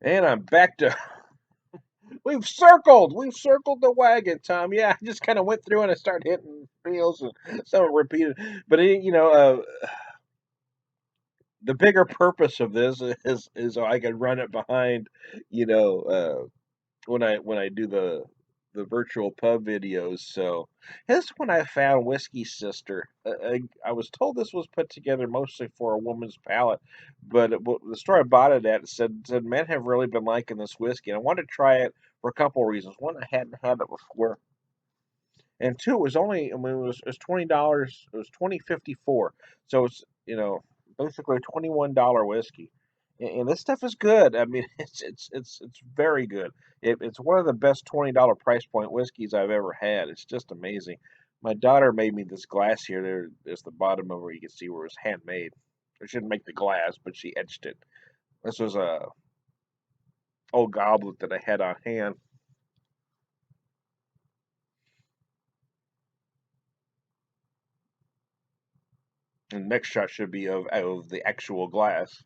And I'm back to We've circled the wagon, Tom. Yeah, I just kind of went through and I started hitting reels and some repeated. But the bigger purpose of this is so I can run it behind, you know, when I do the virtual pub videos. So this one I found Whiskey Sister. I was told this was put together mostly for a woman's palate, but the store I bought it at said men have really been liking this whiskey, and I wanted to try it for a couple of reasons. One, I hadn't had it before, and two, it was only I mean it was $20. It was 20.54, so it's basically a $21 whiskey. And this stuff is good. I mean, it's very good. It's one of the best $20 price point whiskeys I've ever had. It's just amazing. My daughter made me this glass here. There's the bottom of where you can see where it was handmade. She didn't make the glass, but she etched it. This was a old goblet that I had on hand. And the next shot should be of the actual glass.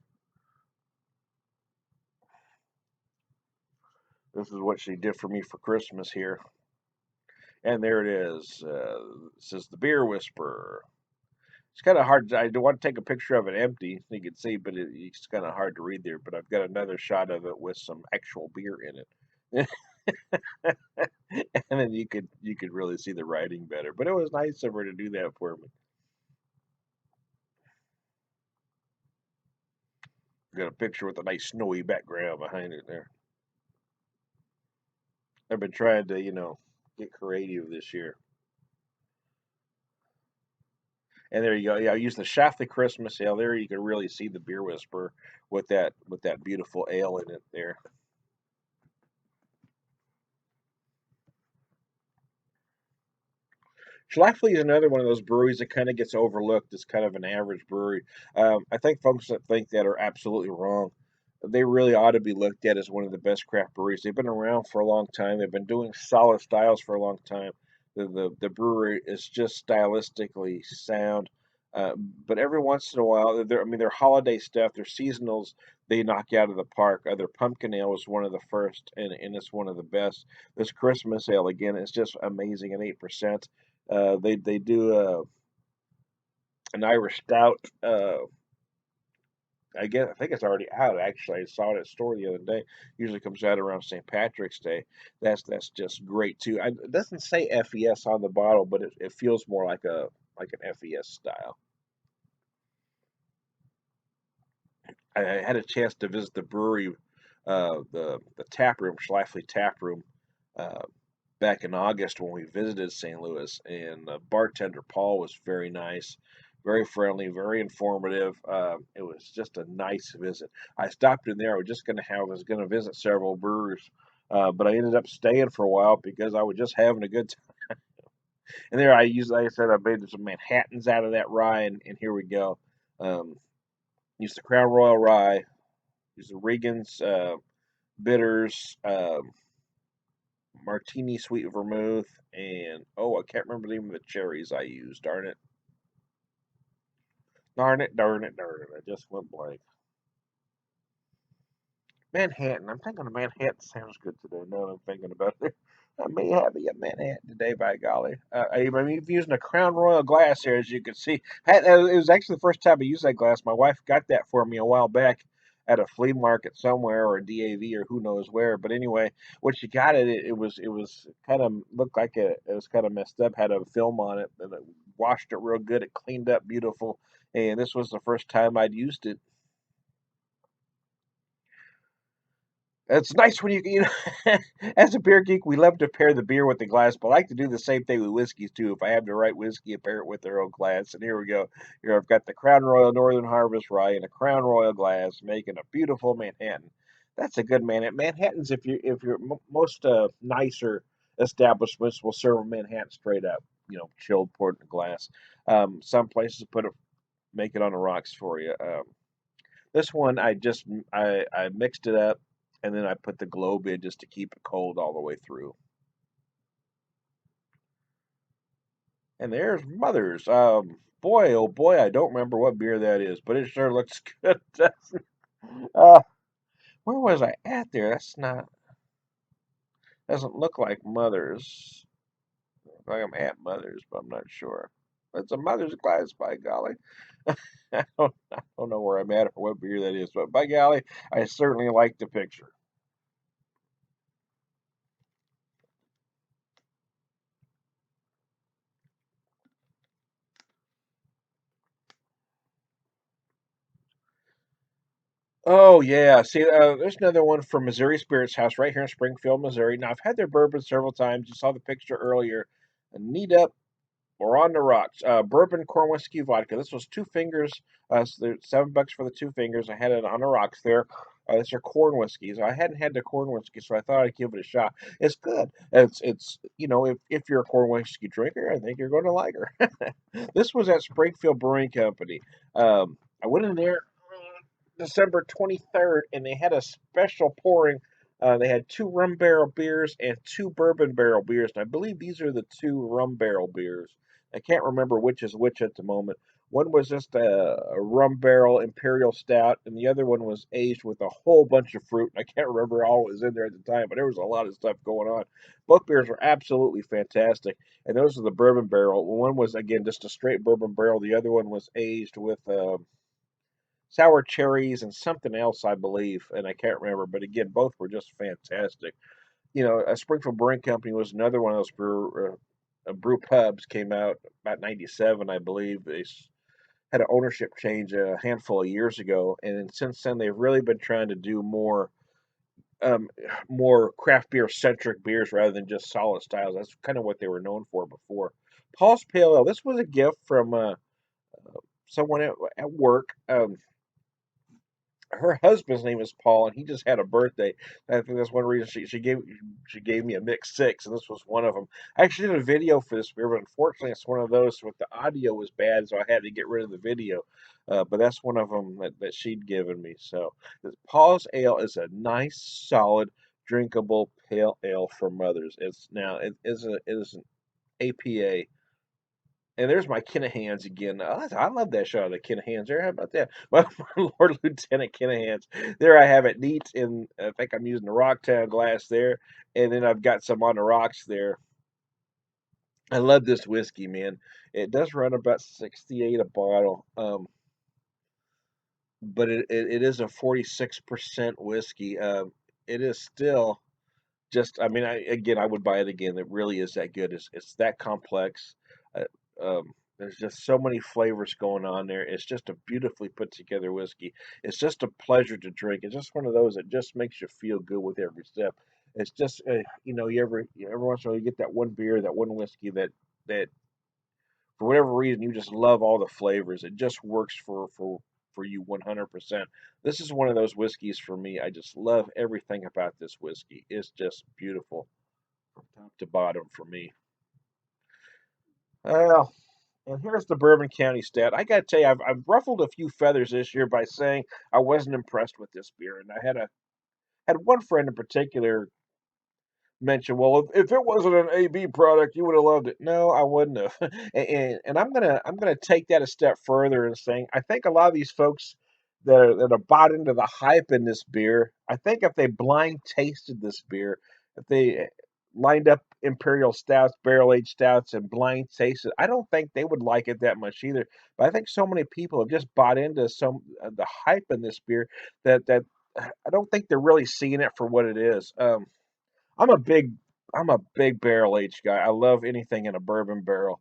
This is what she did for me for Christmas here. And there it is. This is the Beer Whisperer. It's kind of hard. I don't want to take a picture of it empty so you can see, but it's kind of hard to read there. But I've got another shot of it with some actual beer in it, and then you could really see the writing better. But it was nice of her to do that for me. Got a picture with a nice snowy background behind it there. I've been trying to, get creative this year. And there you go. Yeah, I used the Shafley Christmas ale. There you can really see the Beer Whisperer with that beautiful ale in it there. Schlafly is another one of those breweries that kind of gets overlooked as kind of an average brewery. I think folks that think that are absolutely wrong. They really ought to be looked at as one of the best craft breweries. They've been around for a long time. They've been doing solid styles for a long time. The brewery is just stylistically sound. But every once in a while, their holiday stuff, their seasonals, they knock out of the park. Their pumpkin ale was one of the first, and it's one of the best. This Christmas ale again is just amazing at 8%. They do an Irish stout. I think it's already out. Actually, I saw it at a store the other day. Usually comes out around St. Patrick's Day. That's just great too. It doesn't say FES on the bottle, but it feels more like an FES style. I had a chance to visit the brewery, the tap room, Schlafly tap room, uh, back in August when we visited St. Louis, and bartender Paul was very nice, very friendly, very informative. It was just a nice visit. I stopped in there. I was going to visit several brewers, but I ended up staying for a while because I was just having a good time. And there like I said, I made some Manhattans out of that rye, and here we go. Um, Used the Crown Royal rye, used the Regan's bitters. Martini sweet vermouth, and oh, I can't remember the name of the cherries I used. Darn it. Darn it, darn it, darn it. I just went blank. Manhattan. I'm thinking of Manhattan sounds good today. Now that I'm thinking about it. I may have a Manhattan today, by golly. I'm using a Crown Royal glass here, as you can see. It was actually the first time I used that glass. My wife got that for me a while back at a flea market somewhere or a DAV or who knows where. But anyway, when she got it was kind of looked like it was kind of messed up. Had a film on it, and it washed it real good. It cleaned up beautiful. And this was the first time I'd used it. It's nice when as a beer geek, we love to pair the beer with the glass, but I like to do the same thing with whiskeys too. If I have the right whiskey, I pair it with their own glass. And here we go. Here I've got the Crown Royal Northern Harvest Rye in a Crown Royal glass, making a beautiful Manhattan. That's a good Manhattans. If you're most nicer establishments will serve a Manhattan straight up, chilled, poured in a glass. Some places make it on the rocks for you. This one I mixed it up and then I put the globe in just to keep it cold all the way through. And there's Mother's. Boy, oh boy, I don't remember what beer that is, but it sure looks good. uh, where was I at there? Doesn't look like Mother's. Like I'm at Mother's, but I'm not sure. It's a Mother's glass, by golly. I don't know where I'm at or what beer that is, but by golly, I certainly like the picture. Oh yeah, see, there's another one from Missouri Spirits House right here in Springfield, Missouri. Now I've had their bourbon several times. You saw the picture earlier. Neat up or on the rocks. Bourbon corn whiskey vodka. This was two fingers. So $7 for the two fingers. I had it on the rocks there. These are corn whiskeys. I hadn't had the corn whiskey, so I thought I'd give it a shot. It's good. It's if you're a corn whiskey drinker, I think you're going to like her. This was at Springfield Brewing Company. I went in there December 23rd, and they had a special pouring. They had two rum barrel beers and two bourbon barrel beers, and I believe these are the two rum barrel beers. I can't remember which is which at the moment. One was just a rum barrel imperial stout, and the other one was aged with a whole bunch of fruit. I can't remember all what was in there at the time, but there was a lot of stuff going on. Both beers were absolutely fantastic, and those are the bourbon barrel. One was again just a straight bourbon barrel. The other one was aged with sour cherries and something else, I believe, and I can't remember. But again, both were just fantastic. A Springfield Brewing Company was another one of those brew pubs. Came out about '97, I believe. Had an ownership change a handful of years ago, and then since then they've really been trying to do um, more craft beer centric beers rather than just solid styles. That's kind of what they were known for before. Paul's Pale Ale. This was a gift from someone at work. Her husband's name is Paul, and he just had a birthday. I think that's one reason she gave me a mix six, and this was one of them. I actually did a video for this beer, but unfortunately, it's one of those with the audio was bad, so I had to get rid of the video. But that's one of them that she'd given me. So Paul's Ale is a nice, solid, drinkable pale ale for mothers. It is an APA. And there's my Kinna Hands again. I love that shot of the Kinna Hands there. How about that? My Lord Lieutenant Kinna Hands. There I have it neat, and I think I'm using the Rocktown glass there. And then I've got some on the rocks there. I love this whiskey, man. It does run about 68 a bottle, but it is a 46% whiskey. It is still I mean, I would buy it again. It really is that good. It's that complex. Uh, there's just so many flavors going on there. It's just a beautifully put together whiskey. It's just a pleasure to drink. It's just one of those that just makes you feel good with every step. It's just every once in a while you get that one beer, that one whiskey that for whatever reason you just love all the flavors. It just works for you 100%. This is one of those whiskeys for me. I just love everything about this whiskey. It's just beautiful from top to bottom for me. Well, and here's the Bourbon County stat. I got to tell you, I've ruffled a few feathers this year by saying I wasn't impressed with this beer, and I had one friend in particular mention, well, if it wasn't an AB product, you would have loved it. No, I wouldn't have. And I'm gonna take that a step further and saying I think a lot of these folks that are bought into the hype in this beer, I think if they blind tasted this beer, if they lined up imperial stouts, barrel aged stouts, and blind tasted, I don't think they would like it that much either. But I think so many people have just bought into some the hype in this beer that I don't think they're really seeing it for what it is. I'm a big I'm a big barrel aged guy. I love anything in a bourbon barrel.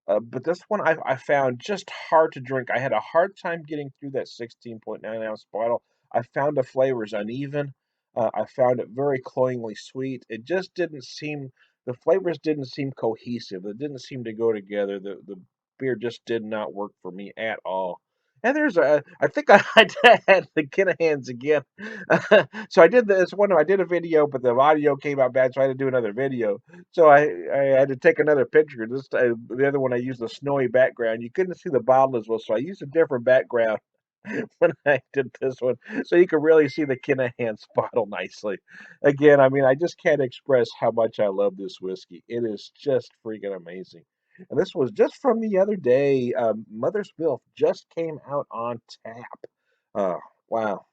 But this one I found just hard to drink. I had a hard time getting through that 16.9-ounce bottle. I found the flavors uneven. I found it very cloyingly sweet. It just didn't seem the flavors didn't seem cohesive. It didn't seem to go together. The beer just did not work for me at all. And I think I had the Kinna Hands again. So I did this one. I did a video, but the audio came out bad, so I had to do another video. So I had to take another picture. The other one I used a snowy background. You couldn't see the bottle as well, so I used a different background when I did this one, so you could really see the Kinna Hands bottle nicely. Again, I mean, I just can't express how much I love this whiskey. It is just freaking amazing. And this was just from the other day. Mother's Milk just came out on tap. Uh, wow,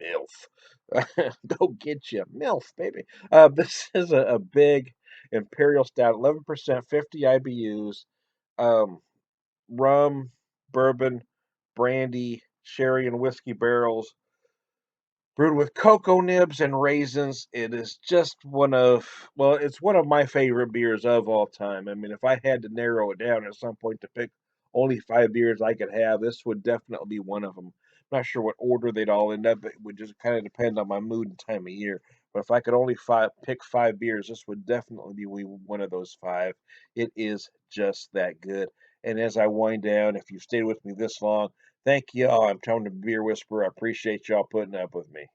MILF. Go get you MILF, baby. This is a big Imperial Stout, 11%, 50 IBUs, um, rum, bourbon, brandy, sherry, and whiskey barrels, brewed with cocoa nibs and raisins. It is just it's one of my favorite beers of all time. I mean, if I had to narrow it down at some point to pick only five beers I could have, this would definitely be one of them. Not sure what order they'd all end up. It would just kind of depend on my mood and time of year. But if I could only pick 5 beers, this would definitely be one of those 5. It is just that good. And as I wind down, if you've stayed with me this long, thank y'all. I'm Tony the Beer Whisperer. I appreciate y'all putting up with me.